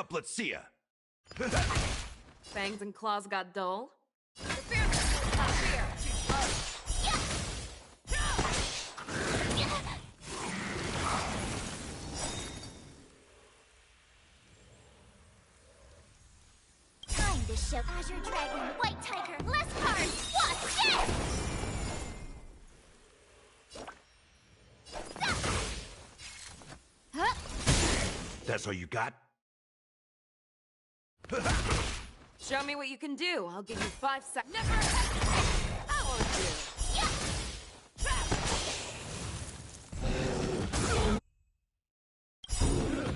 up, let's see ya! Fangs and claws got dull? Time to show Azure Dragon, White Tiger, less cards! Watch this! That's all you got? Show me what you can do. I'll give you 5 seconds. Never hesitate! I won't do.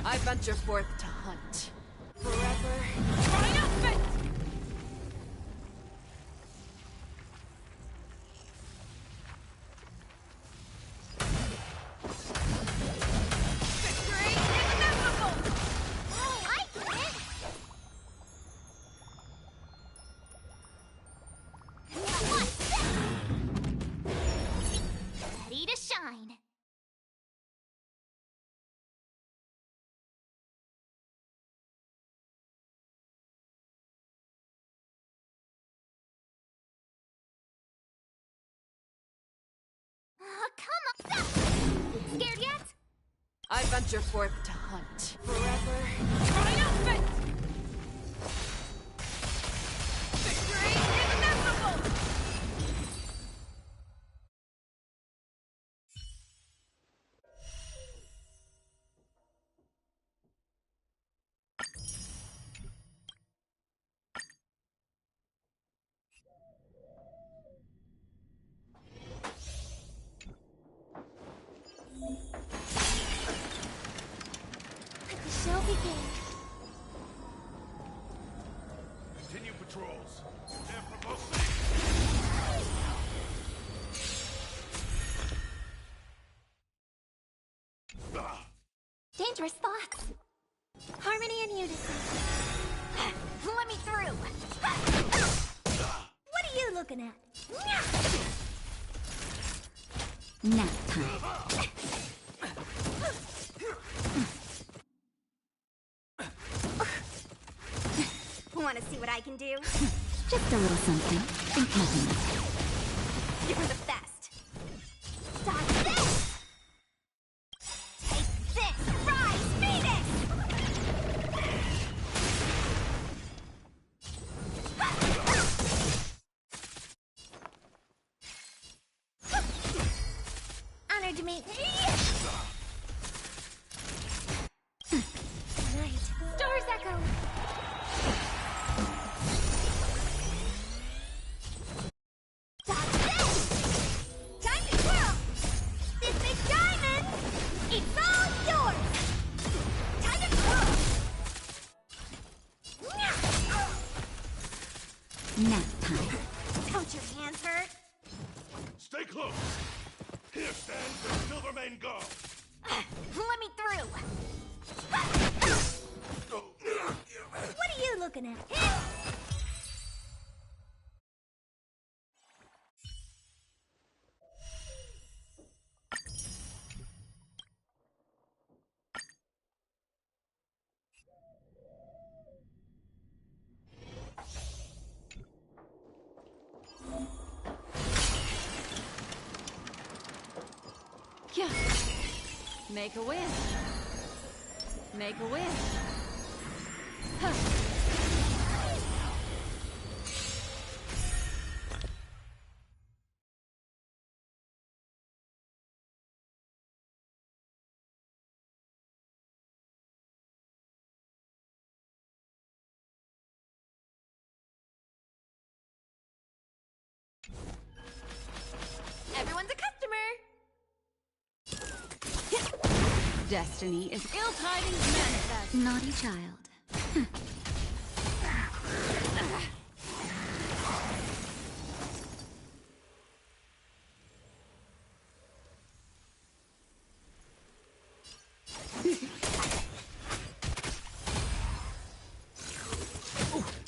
I venture forth to hunt. Forever triumphant! Victory is inevitable! Oh, I get it! Now watch this! Ready to shine! Come on! Scared yet? I venture forth to hunt. Forever triumphant! Victory is inevitable! Let the show begin. Continue patrols. Stand for both Dangerous thoughts. Harmony and unison. Let me through. What are you looking at? Nap time. Want to see what I can do? Just a little something. Think nothing of it. You're the best. Dodge this! Take this! Rise, Venus! Honored to meet. Night. Stars echo. Dodge this! Time to twirl! This big diamond! It's all yours! Time to twirl! Nap time. Don't your hands hurt? Stay close! Here stands the Silvermane Guard! Let me through! What are you looking at? Yeah. Make a wish. Make a wish. Huh. Everyone's a customer. Destiny is ill tidings manifest. Naughty child.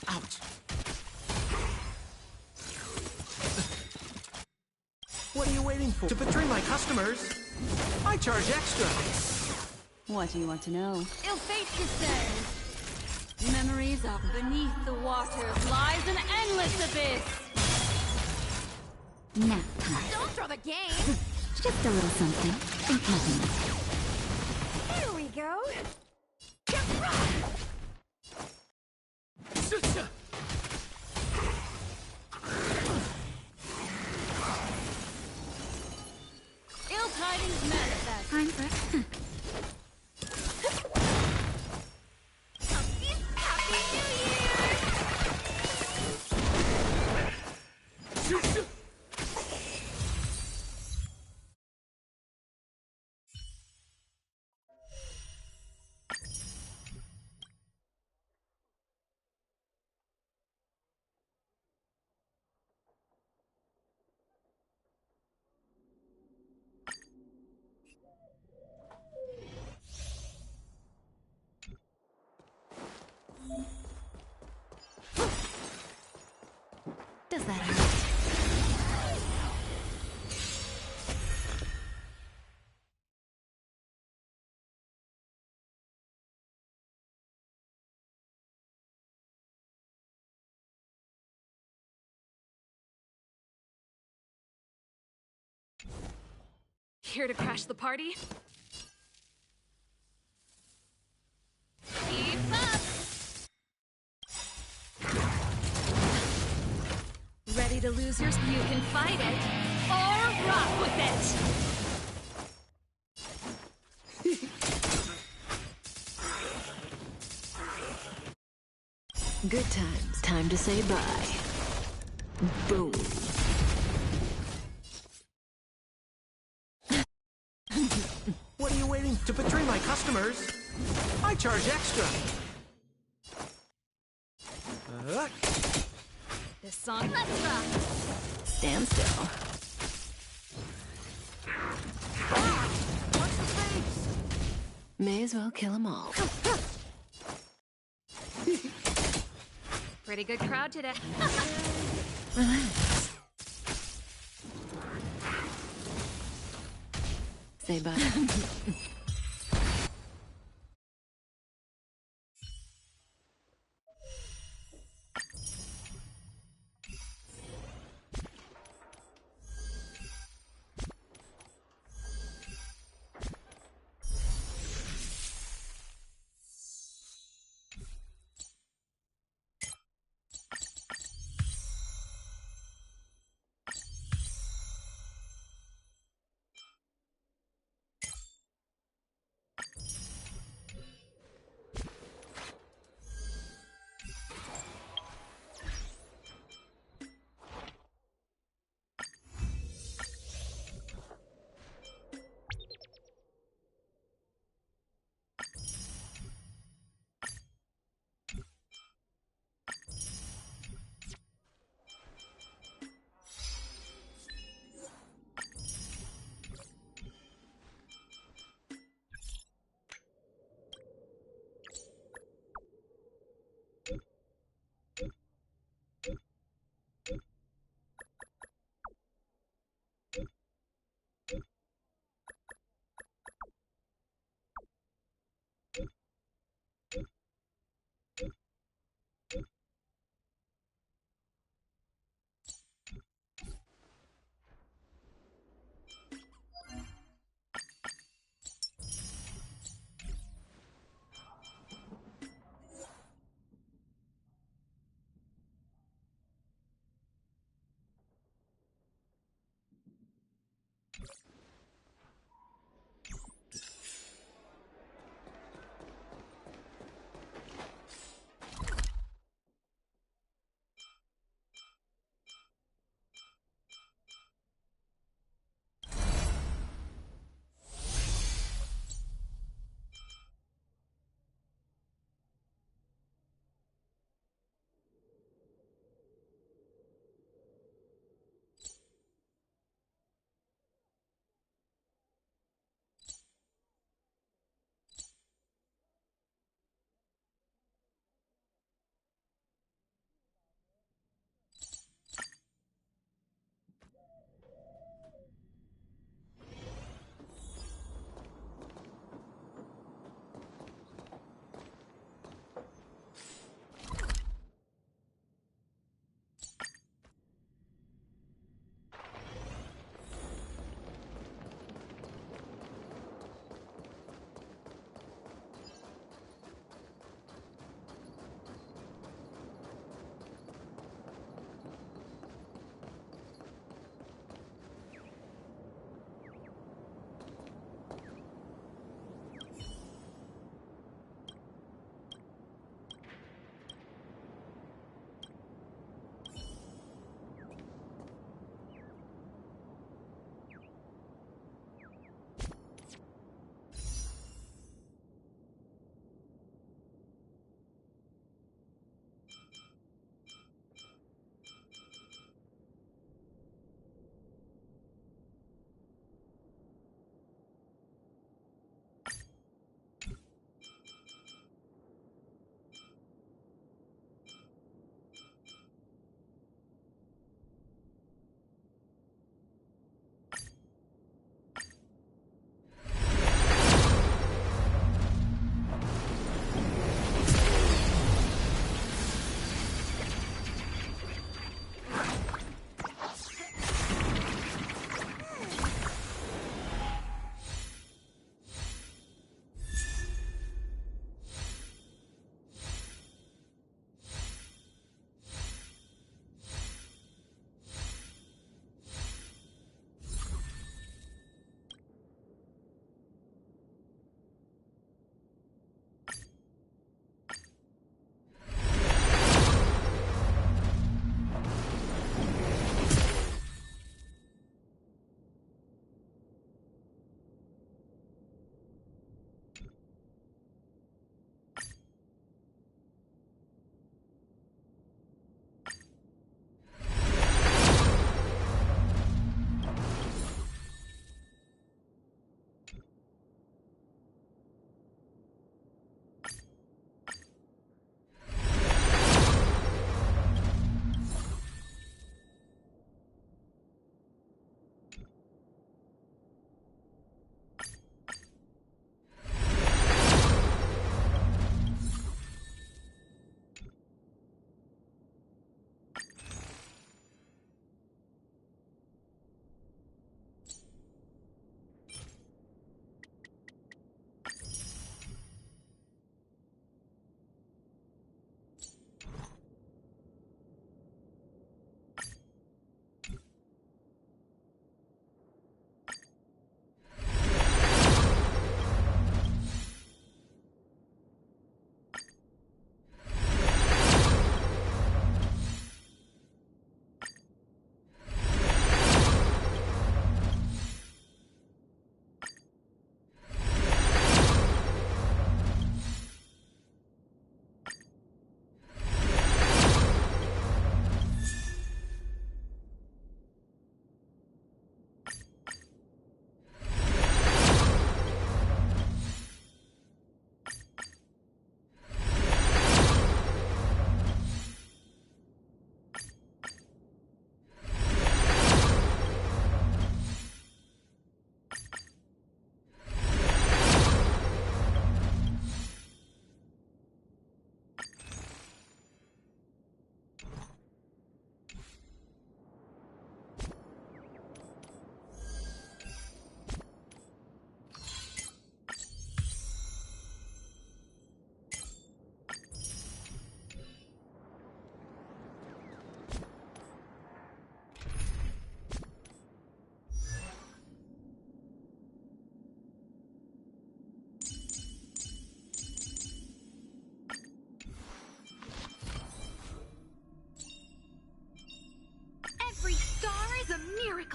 Ouch! What are you waiting for? To betray my customers, I charge extra. What do you want to know? Ill fate descends. Memories of beneath the waters lies an endless abyss. Nap time. Don't throw the game! Just a little something. Think nothing of it. Here we go! Ill tidings manifest. Time for Happy New Year! Does that hurt? Here to crash the party? Keep up! Ready to lose yours? You can fight it, or rock with it! Good times. Time to say bye. Boom. What are you waiting to betray my customers? I charge extra. This song, Let's rock! Stand still. What's the face? May as well kill 'em all. pretty good crowd today. Relax. Say bye.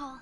call.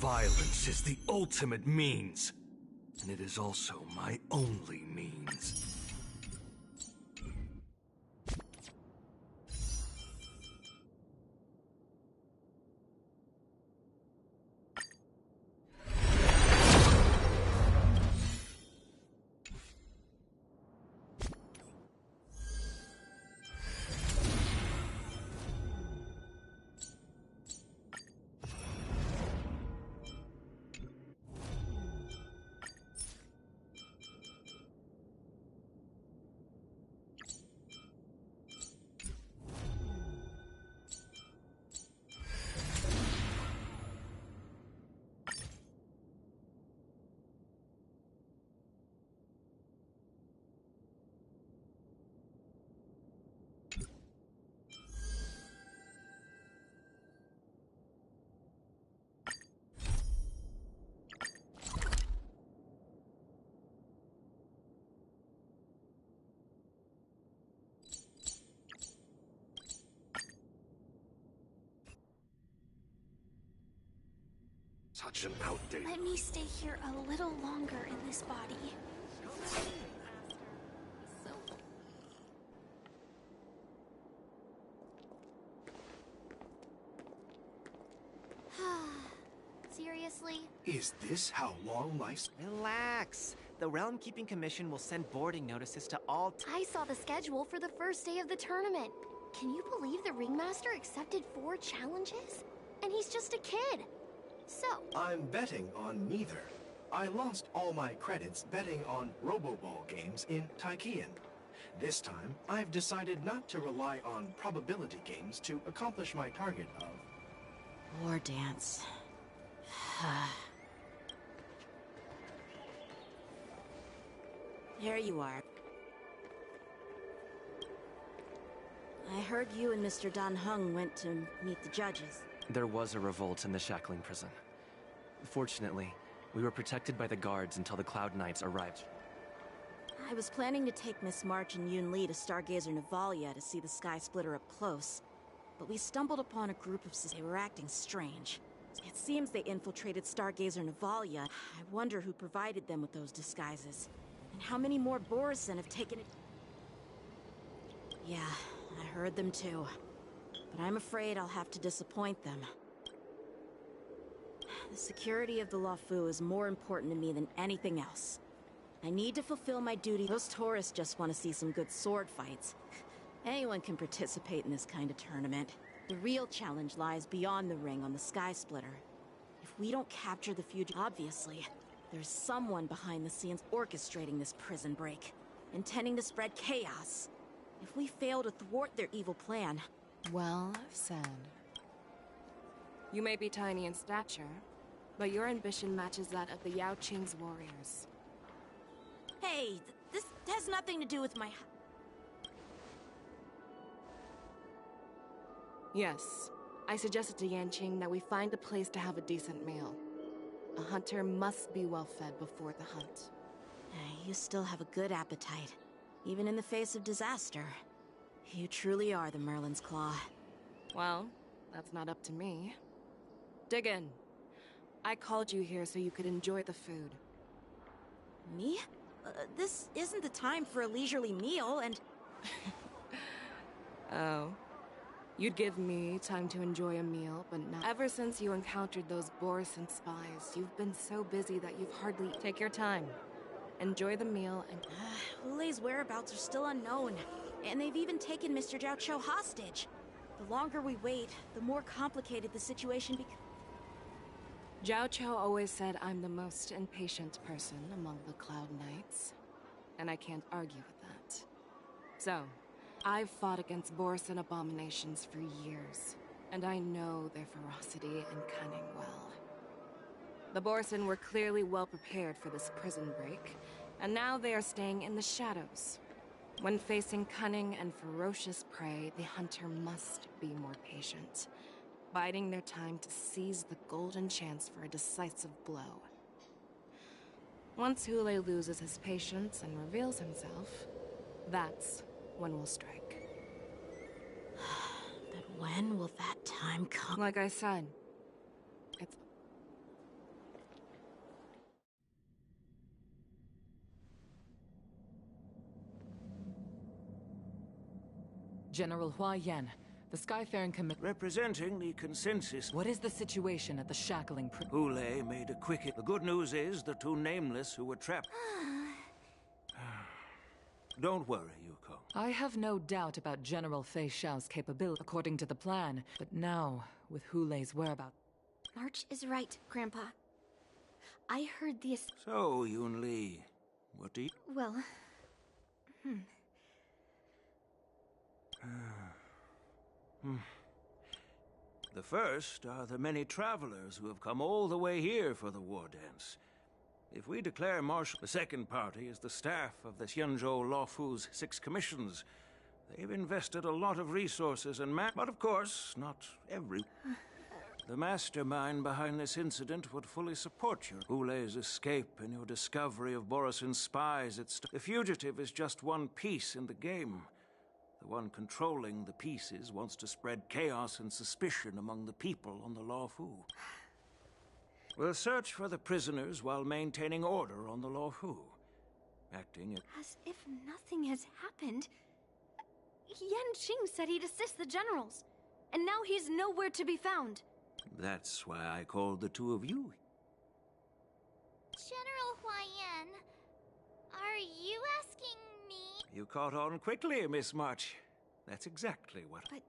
Violence is the ultimate means, and it is also my only means. Such an outdated. Let me stay here a little longer in this body. Seriously? Is this how long life's... Relax. The Realm Keeping Commission will send boarding notices to all... I saw the schedule for the first day of the tournament. Can you believe the Ringmaster accepted 4 challenges? And he's just a kid. So... I'm betting on neither. I lost all my credits betting on Roboball games in Taikian. This time, I've decided not to rely on probability games to accomplish my target of... War dance. There you are. I heard you and Mr. Dan Heng went to meet the judges. There was a revolt in the Shackling prison. Fortunately, we were protected by the guards until the Cloud Knights arrived. I was planning to take Miss March and Yun Li to Stargazer Navalia to see the Sky Splitter up close, but we stumbled upon a group of... They were acting strange. It seems they infiltrated Stargazer Navalia. I wonder who provided them with those disguises, and how many more Borison have taken it... Yeah, I heard them too, but I'm afraid I'll have to disappoint them. The security of the Luofu is more important to me than anything else. I need to fulfill my duty. Those tourists just want to see some good sword fights. Anyone can participate in this kind of tournament. The real challenge lies beyond the ring on the Sky Splitter. If we don't capture the fugitive, obviously, there's someone behind the scenes orchestrating this prison break, intending to spread chaos. If we fail to thwart their evil plan... Well said. You may be tiny in stature, but your ambition matches that of the Yao Qing's warriors. Hey, this has nothing to do with my... Yes, I suggested to Yanqing that we find a place to have a decent meal. A hunter must be well fed before the hunt. You still have a good appetite, even in the face of disaster. You truly are the Merlin's Claw. Well, that's not up to me. Dig in. I called you here so you could enjoy the food. Me? This isn't the time for a leisurely meal, and... Oh. You'd give me time to enjoy a meal, but not... Ever since you encountered those Borison spies, you've been so busy that you've hardly... Take your time. Enjoy the meal and... Wulei's whereabouts are still unknown, and they've even taken Mr. Zhao Cho hostage. The longer we wait, the more complicated the situation becomes. Zhao Cho always said I'm the most impatient person among the Cloud Knights, and I can't argue with that. So, I've fought against Borson abominations for years, and I know their ferocity and cunning well. The Borson were clearly well prepared for this prison break, and now they are staying in the shadows. When facing cunning and ferocious prey, the hunter must be more patient, biding their time to seize the golden chance for a decisive blow. Once Aughhh loses his patience and reveals himself, that's when we'll strike. But when will that time come? Like I said, it's... General Hua Yan, the Skyfaring Committee. Representing the consensus, What is the situation at the shackling Aughhh made a quick hit. The good news is the two nameless who were trapped. Don't worry, Yuko. I have no doubt about General Fei Xiao's capability according to the plan, but now, with Aughh's whereabouts... March is right, Grandpa. I heard the... So, Yun Li, what do you... Well... The first are the many travelers who have come all the way here for the war dance. If we declare martial, the second party is the staff of the Xianzhou Luofu's 6 commissions. They've invested a lot of resources and but of course, not every... The mastermind behind this incident would fully support your Aughh's escape and your discovery of Borison's spies. The fugitive is just one piece in the game. The one controlling the pieces wants to spread chaos and suspicion among the people on the Luofu. We'll search for the prisoners while maintaining order on the Luofu. Acting As if nothing has happened. Yan Qing said he'd assist the generals, and now he's nowhere to be found. That's why I called the two of you. General Huayan, are you asking me? You caught on quickly, Miss March. That's exactly what... But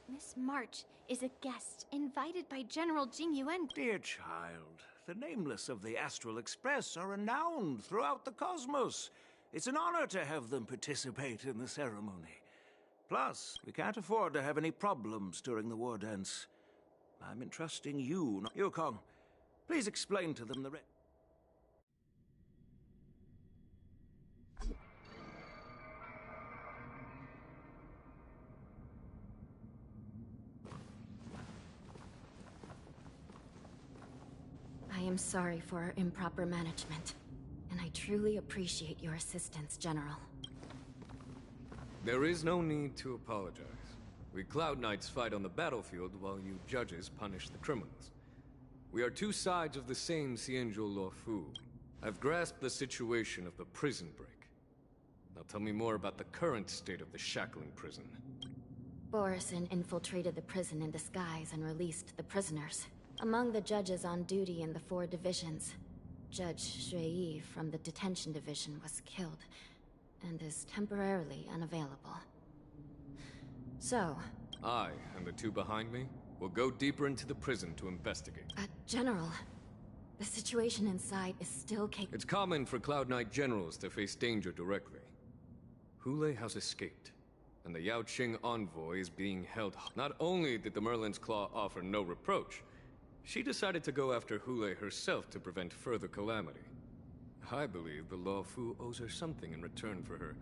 Miss March is a guest invited by General Jing Yuan. Dear child, the nameless of the Astral Express are renowned throughout the cosmos. It's an honor to have them participate in the ceremony. Plus, we can't afford to have any problems during the war dance. I'm entrusting you, Yukong. Please explain to them the I am sorry for our improper management, and I truly appreciate your assistance, General. There is no need to apologize. We Cloud Knights fight on the battlefield while you judges punish the criminals. We are two sides of the same Xianzhou Luofu. I've grasped the situation of the prison break. Now tell me more about the current state of the shackling prison. Borison infiltrated the prison in disguise and released the prisoners. Among the judges on duty in the 4 divisions, Judge Shui from the detention division was killed, and is temporarily unavailable. So... I, and the two behind me, will go deeper into the prison to investigate. General, the situation inside is still It's common for Cloud Knight generals to face danger directly. Aughhh has escaped, and the Yaoqing envoy is being held. Not only did the Merlin's Claw offer no reproach, she decided to go after Aughhh herself to prevent further calamity. I believe the Luofu owes her something in return for her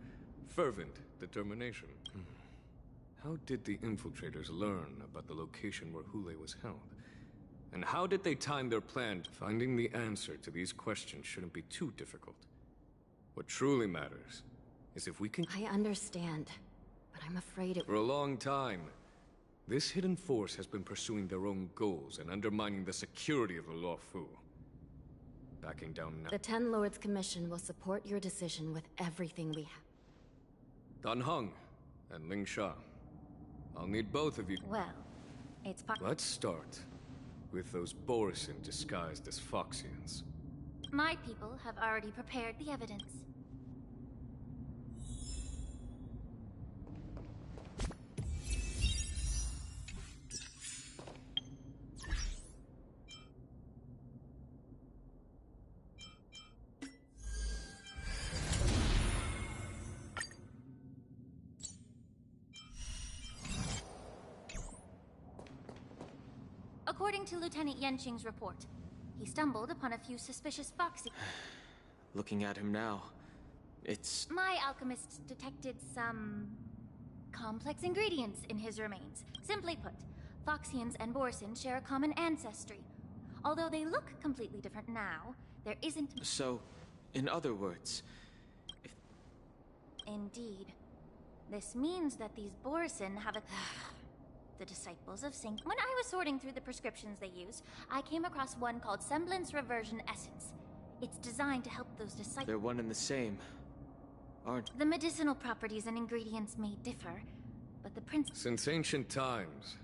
fervent determination. How did the infiltrators learn about the location where Aughhh was held? And how did they time their plan? Finding the answer to these questions shouldn't be too difficult. What truly matters is if we can... I understand, but I'm afraid it... For a long time, this hidden force has been pursuing their own goals and undermining the security of the Luofu. Backing down now... The 10 Lords Commission will support your decision with everything we have. Dan Heng and Ling Sha. I'll need both of you. Well, it's part... Let's start with those Borison disguised as Foxians. My people have already prepared the evidence. According to Lieutenant Yenqing's report, he stumbled upon a few suspicious foxy... Looking at him now, it's... My alchemists detected some... complex ingredients in his remains. Simply put, Foxians and Borson share a common ancestry. Although they look completely different now, there isn't... So, in other words... Indeed. This means that these Borson have a... The disciples of Saint... When I was sorting through the prescriptions they use, I came across one called Semblance Reversion Essence. It's designed to help those disciples... They're one and the same, aren't... The medicinal properties and ingredients may differ, but the principle... Since ancient times,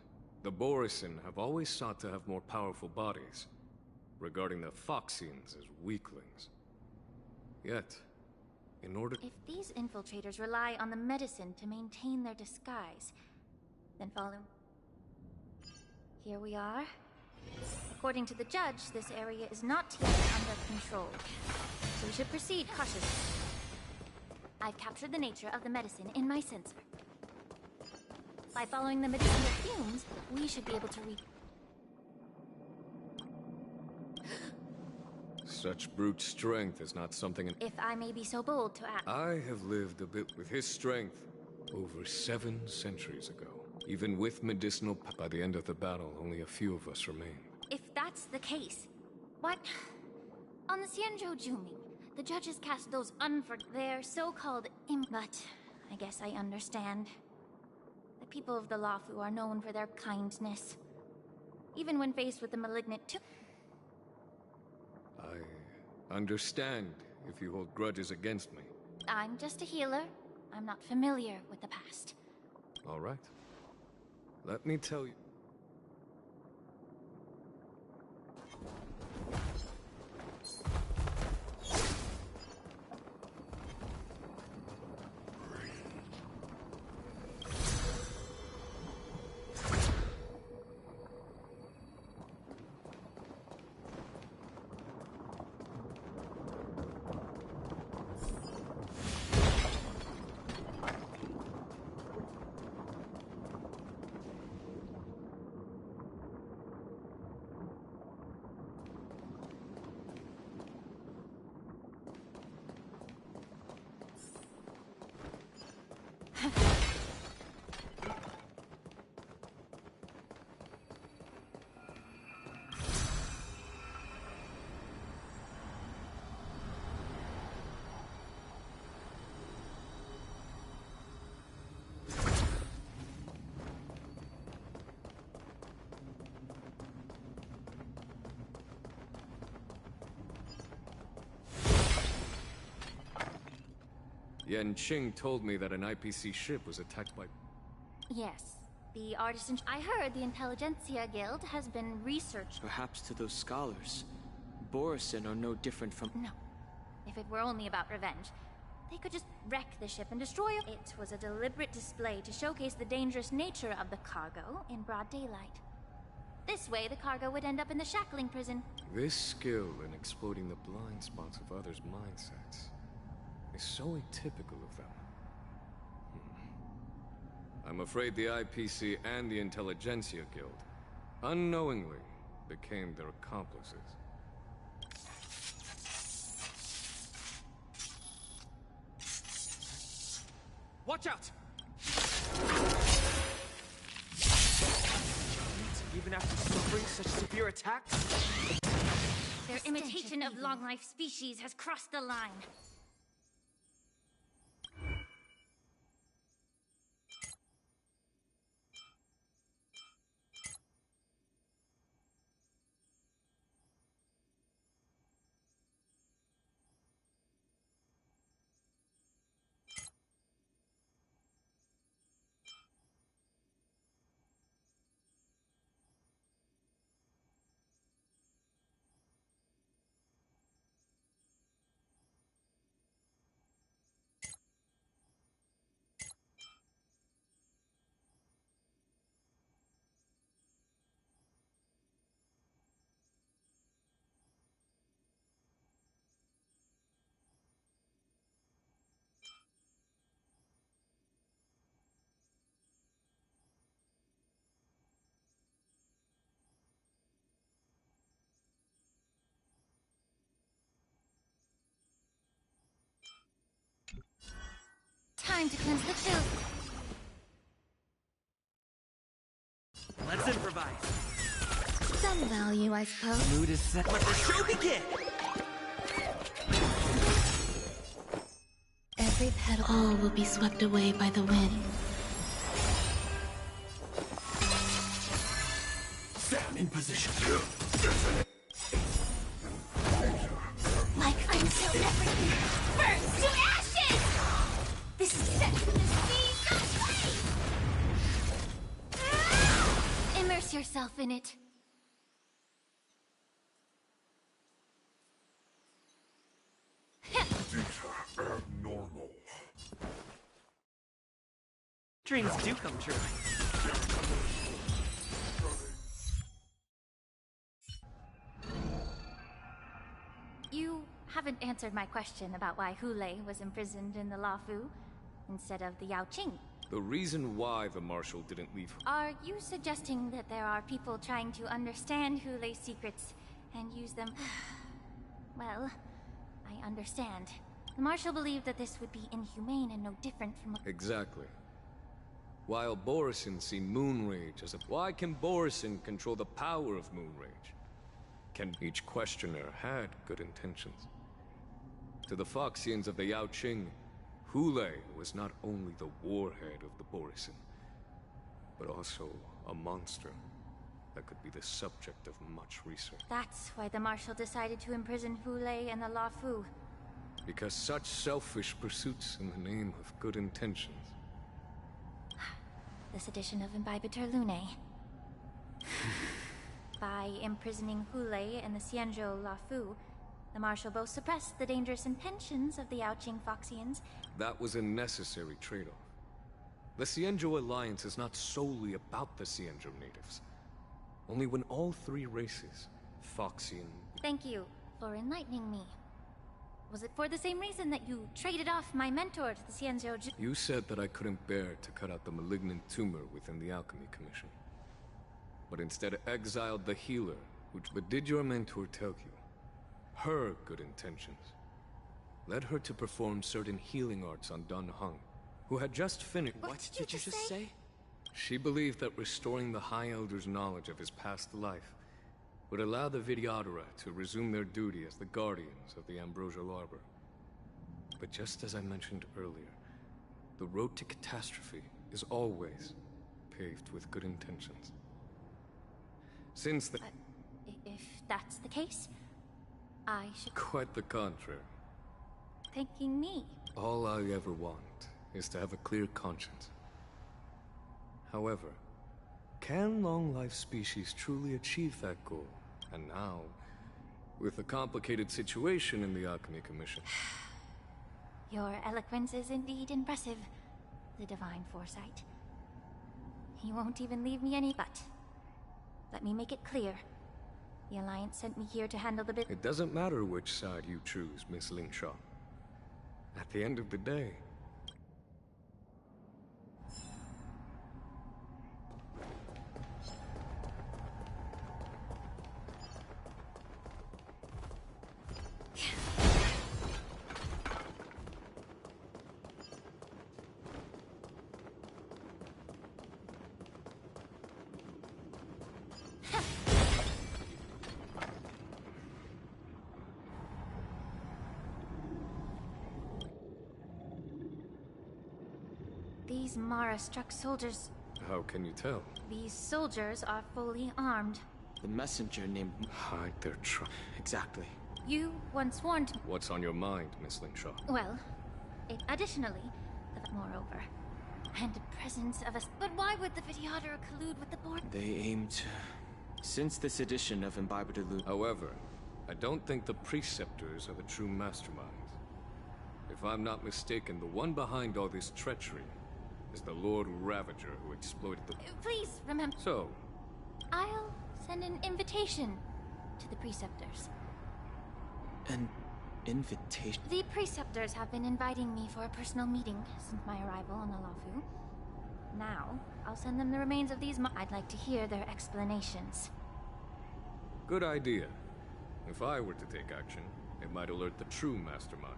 the Borison have always sought to have more powerful bodies, regarding the Foxians as weaklings. Yet, in order... If these infiltrators rely on the medicine to maintain their disguise, then follow... Here we are. According to the judge, this area is not yet under control, so we should proceed cautiously. I've captured the nature of the medicine in my sensor. By following the medicinal fumes, we should be able to read... Such brute strength is not something... If I may be so bold to act... I have lived a bit with his strength over 7 centuries ago. Even with medicinal... By the end of the battle, only a few of us remain. If that's the case, what... On the Xianzhou Juming, the judges cast those their so-called But I guess I understand. The people of the Luofu are known for their kindness. Even when faced with the malignant I understand if you hold grudges against me. I'm just a healer. I'm not familiar with the past. All right. Let me tell you... Yenqing told me that an IPC ship was attacked by... Yes, the artisan... I heard the Intelligentsia Guild has been researched... Perhaps to those scholars, Borison are no different from... No. If it were only about revenge, they could just wreck the ship and destroy it. It was a deliberate display to showcase the dangerous nature of the cargo in broad daylight. This way, the cargo would end up in the shackling prison. This skill in exploiting the blind spots of others' mindsets is so atypical of them. I'm afraid the IPC and the Intelligentsia Guild unknowingly became their accomplices. Watch out! Even after suffering such severe attacks? Their imitation of long-life species has crossed the line. time to cleanse the chill. Let's improvise. Some value, I suppose. Mood is set. Let the show begin! Every petal. All will be swept away by the wind. Stand in position. Like until everything burns to ashes! This is set for the sea. Immerse yourself in it. Abnormal. Dreams do come true. You haven't answered my question about why Hule was imprisoned in the Luofu instead of the Yaoqing. The reason why the Marshal didn't leave... Are you suggesting that there are people trying to understand Hule's secrets and use them? Well, I understand. The Marshal believed that this would be inhumane and no different from... Exactly. While Borisin see Moonrage as a... Why can Borisin control the power of Moonrage? Each questioner had good intentions. To the Foxians of the Yaoqing, Hule was not only the warhead of the Borisin, but also a monster that could be the subject of much research. That's why the Marshal decided to imprison Hule and the Luofu. Because such selfish pursuits in the name of good intentions. This edition of Imbibitor Lunae. By imprisoning Hule and the Xianzhou Luofu, the Marshal both suppressed the dangerous intentions of the Yaoqing Foxians. That was a necessary trade-off. The Xianzhou alliance is not solely about the Xianzhou natives. Only when all three races, Foxian... Thank you for enlightening me. Was it for the same reason that you traded off my mentor to the Xianzhou... You said that I couldn't bear to cut out the malignant tumor within the Alchemy Commission. But instead exiled the healer, But did your mentor tell you her good intentions led her to perform certain healing arts on Dun Hung, who had just finished... What did you just say? She believed that restoring the High Elder's knowledge of his past life would allow the Vidyadhara to resume their duty as the guardians of the Ambrosial Arbor. But just as I mentioned earlier, the road to catastrophe is always paved with good intentions. Since the... If that's the case, I should... Quite the contrary. Thanking me. All I ever want is to have a clear conscience. However, can long-life species truly achieve that goal? And now, with the complicated situation in the Alchemy Commission... Your eloquence is indeed impressive, the divine foresight. You won't even leave me any but. Let me make it clear. The Alliance sent me here to handle the It doesn't matter which side you choose, Miss Lingshaw. At the end of the day... These Mara-struck soldiers... How can you tell? These soldiers are fully armed. The messenger named... Hide their trust. Exactly. You once warned me. What's on your mind, Miss Lingshaw? Well, additionally, moreover, and the presence of us... But why would the Vidyadhara collude with the board? They aim to... Since this edition of Imbibitor Lu... However, I don't think the Preceptors are the true masterminds. If I'm not mistaken, the one behind all this treachery is the Lord Ravager who exploited the... Please, remember... So? I'll send an invitation to the Preceptors. An invitation? The Preceptors have been inviting me for a personal meeting since my arrival on the Luofu. Now, I'll send them the remains of these I'd like to hear their explanations. Good idea. If I were to take action, it might alert the true mastermind.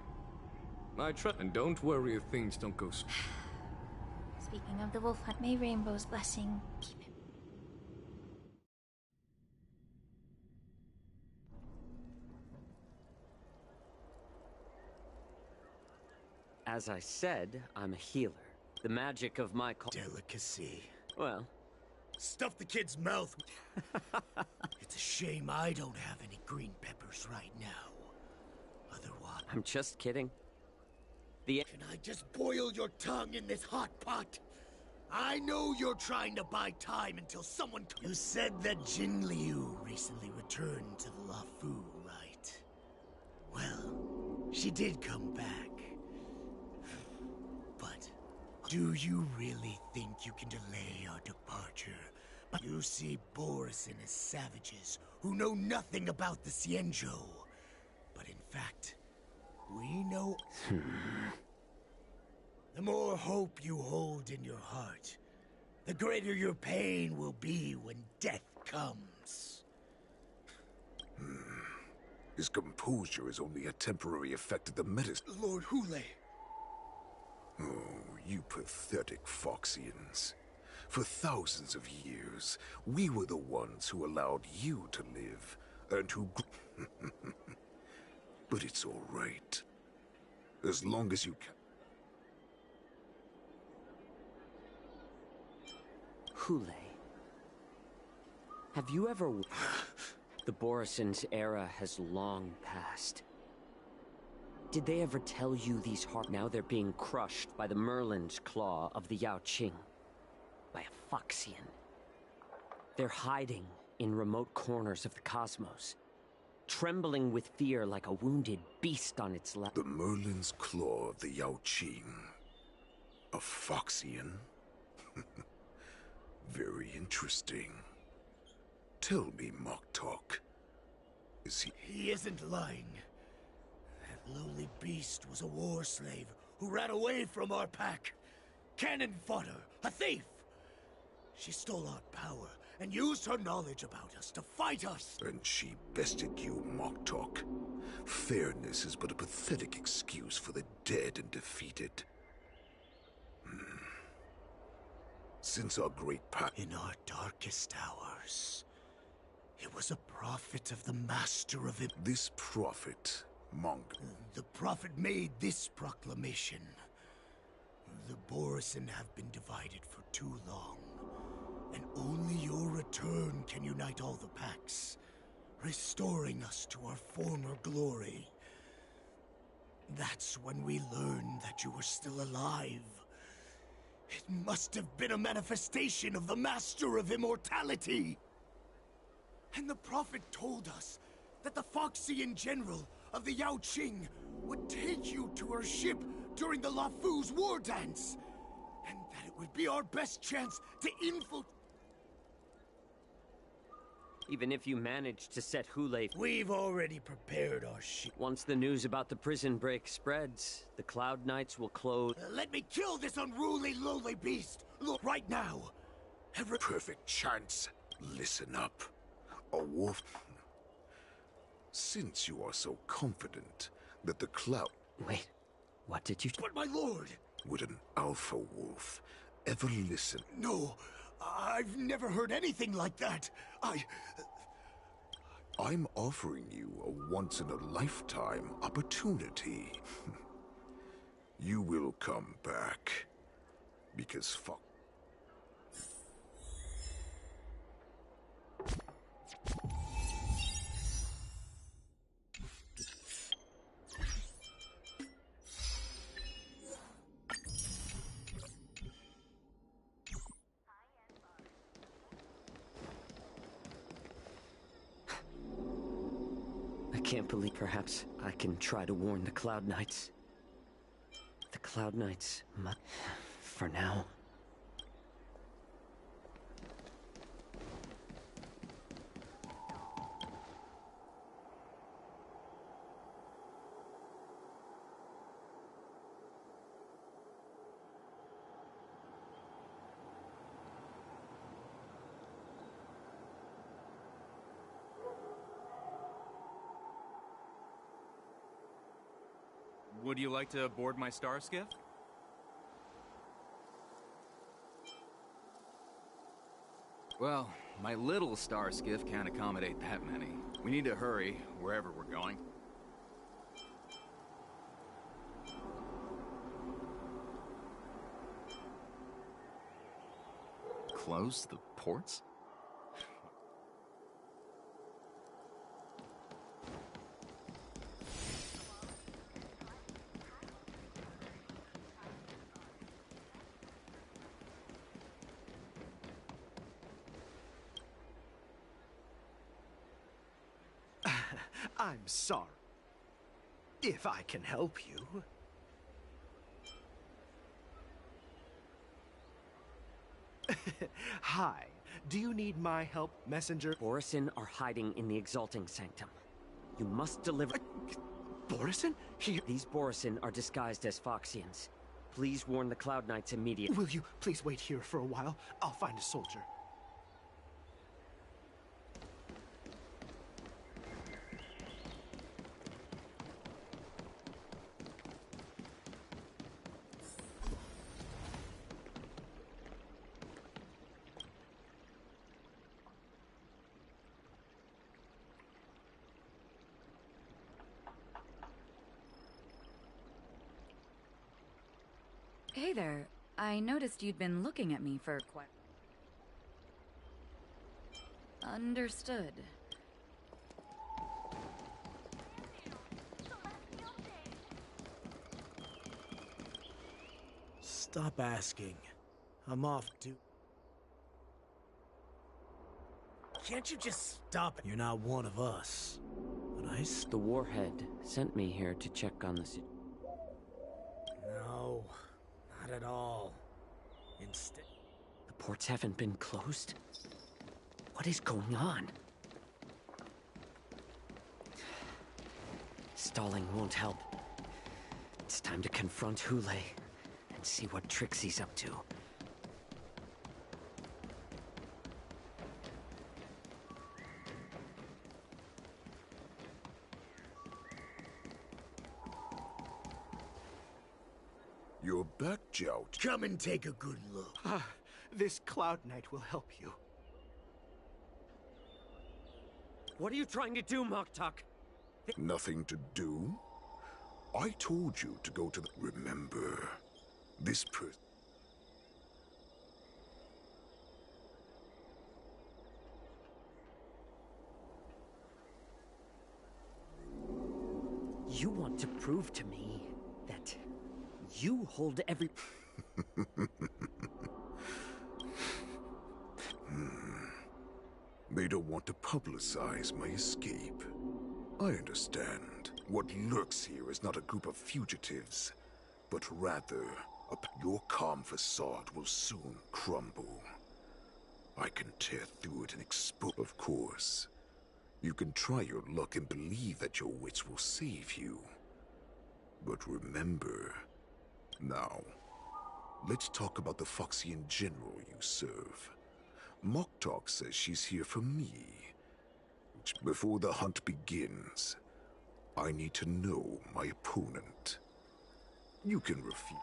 I try. And don't worry if things don't go. Speaking of the wolf hunt, may Rainbow's blessing keep him. As I said, I'm a healer. The magic of my delicacy. Well, stuff the kid's mouth. It's a shame I don't have any green peppers right now. Otherwise, I'm just kidding. Can I just boil your tongue in this hot pot? I know you're trying to buy time until someone. You said that Jin Liu recently returned to the Luofu, right? Well, she did come back. But do you really think you can delay our departure? But you see Boris and his savages who know nothing about the Xianzhou. But in fact, we know. The more hope you hold in your heart, the greater your pain will be when death comes. His composure is only a temporary effect of the medicine. Lord Aughhh. Oh, you pathetic Foxians. For thousands of years, we were the ones who allowed you to live, and who... But it's all right. As long as you can... Aughhh. Have you ever... The Borison's era has long passed. Did they ever tell you these now they're being crushed by the Merlin's claw of the Yaoqing? By a Foxian. They're hiding in remote corners of the cosmos, trembling with fear like a wounded beast on its lap. The Merlin's claw of the Yaoqing. A Foxian? Very interesting. Tell me, Mock Talk. Is he... He isn't lying. That lowly beast was a war slave who ran away from our pack. Cannon fodder, a thief! She stole our power and used her knowledge about us to fight us. And she bested you, Mock Talk. Fairness is but a pathetic excuse for the dead and defeated. Since our great pack... In our darkest hours, it was a prophet of the Master of it. This prophet, Monk. The prophet made this proclamation. The Borison have been divided for too long, and only your return can unite all the packs, restoring us to our former glory. That's when we learned that you were still alive. It must have been a manifestation of the Master of Immortality. And the prophet told us that the Foxian general of the Yaoqing would take you to her ship during the Luofu's war dance, and that it would be our best chance to infiltrate. Even if you manage to set Aughhh... We've already prepared our ship. Once the news about the prison break spreads, the Cloud Knights will close... Let me kill this unruly, lowly beast! Look, right now! Perfect chance. Listen up. A wolf... Since you are so confident that the Cloud... Wait, what did you... But my lord! Would an alpha wolf ever listen? No, I've never heard anything like that. I'm offering you a once-in-a-lifetime opportunity. You will come back. Because fuck... I can't believe... Perhaps I can try to warn the Cloud Knights. The Cloud Knights for now. Would you like to board my star skiff? Well, my little star skiff can't accommodate that many. We need to hurry, wherever we're going. Close the ports? I'm sorry. If I can help you. Hi. Do you need my help, messenger? Borisin are hiding in the Exalting Sanctum. You must deliver... Borisin? These Borisin are disguised as Foxians. Please warn the Cloud Knights immediately. Will you please wait here for a while? I'll find a soldier. Hey there. I noticed you'd been looking at me for quite... Understood. Stop asking. I'm off to... Can't you just stop it? You're not one of us. But The Warhead sent me here to check on the... No, not at all. Instead... The ports haven't been closed? What is going on? Stalling won't help. It's time to confront Aughhh and see what tricks he's up to. You're back, Jout. Come and take a good look. This Cloud Knight will help you. What are you trying to do, Moktok? Nothing to do? I told you to go to the... Remember, this person... You want to prove to me that you hold every... They don't want to publicize my escape. I understand. What lurks here is not a group of fugitives, but rather, your calm facade will soon crumble. I can tear through it and expose... Of course, you can try your luck and believe that your wits will save you. But remember, now, let's talk about the Foxian general you serve. Moktok says she's here for me. Before the hunt begins, I need to know my opponent. You can refuse.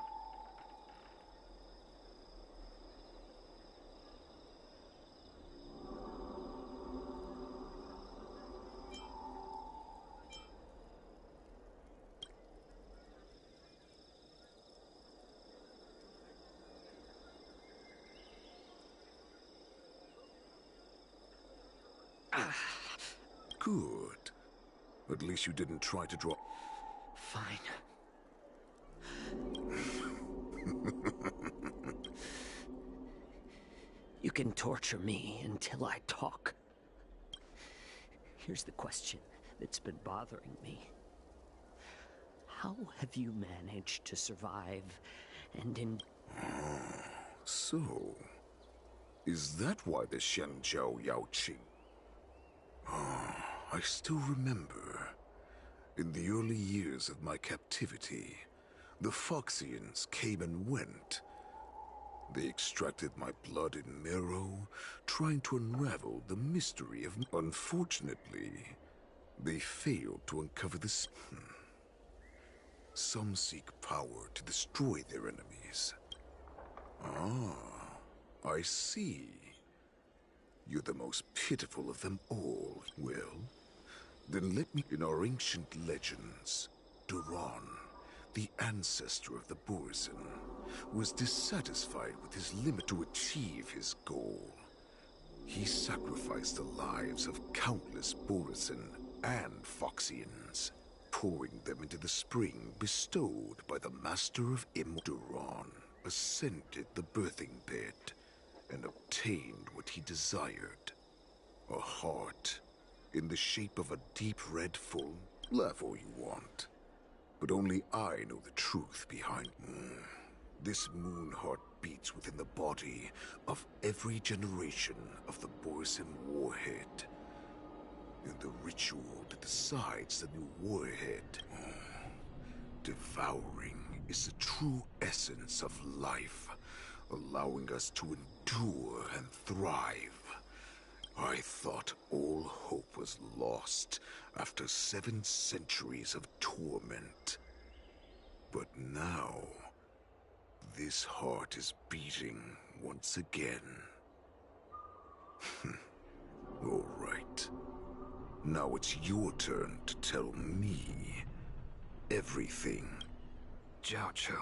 Good. At least you didn't try to draw... Fine. You can torture me until I talk. Here's the question that's been bothering me. How have you managed to survive and So, is that why the Shenzhou Yaoqing... I still remember. In the early years of my captivity, the Foxians came and went. They extracted my blood and marrow, trying to unravel the mystery of... Unfortunately, they failed to uncover this... Some seek power to destroy their enemies. Ah, I see. You're the most pitiful of them all. Well, then let me... In our ancient legends, Duran, the ancestor of the Borisin, was dissatisfied with his limit to achieve his goal. He sacrificed the lives of countless Borisin and Foxians, pouring them into the spring bestowed by the Master of Duran, ascended the birthing bed and obtained what he desired. A heart in the shape of a deep red full. Laugh all you want, but only I know the truth behind. This moon heart beats within the body of every generation of the Borisin warhead. In the ritual that decides the new warhead, devouring is the true essence of life, allowing us to endure and thrive. I thought all hope was lost after 7 centuries of torment. But now, this heart is beating once again. All right. Now it's your turn to tell me everything. Jiaoqiu,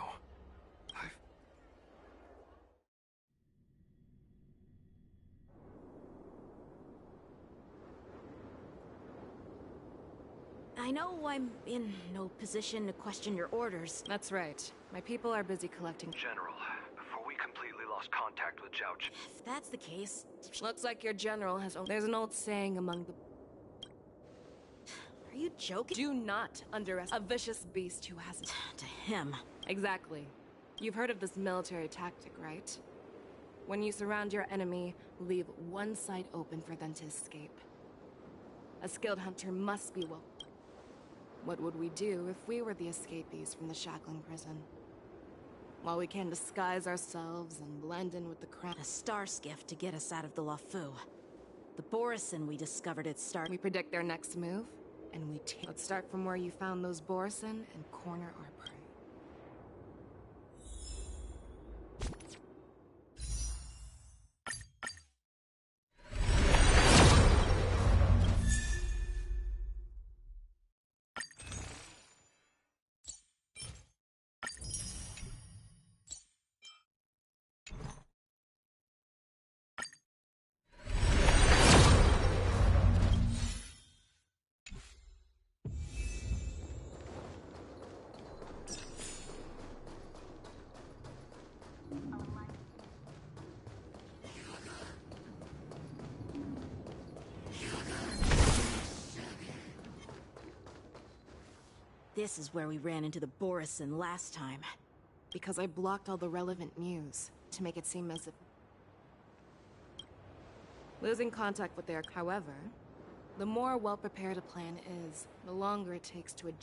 I know I'm in no position to question your orders. That's right. My people are busy collecting... General, before we completely lost contact with Jiaoqiu... If that's the case... Looks like your general has... There's an old saying among the... Are you joking? Do not underestimate a vicious beast who hasn't... To him. Exactly. You've heard of this military tactic, right? When you surround your enemy, leave one side open for them to escape. A skilled hunter must be well... What would we do if we were the escapees from the shackling prison? While we can disguise ourselves and blend in with the crowd... A star skiff to get us out of the Lafu. The Borisin we discovered at start... We predict their next move, and we take... Let's start from where you found those Borisin and corner our prey. This is where we ran into the Borisin last time. Because I blocked all the relevant news, to make it seem as if... Losing contact with their... However, the more well-prepared a plan is, the longer it takes to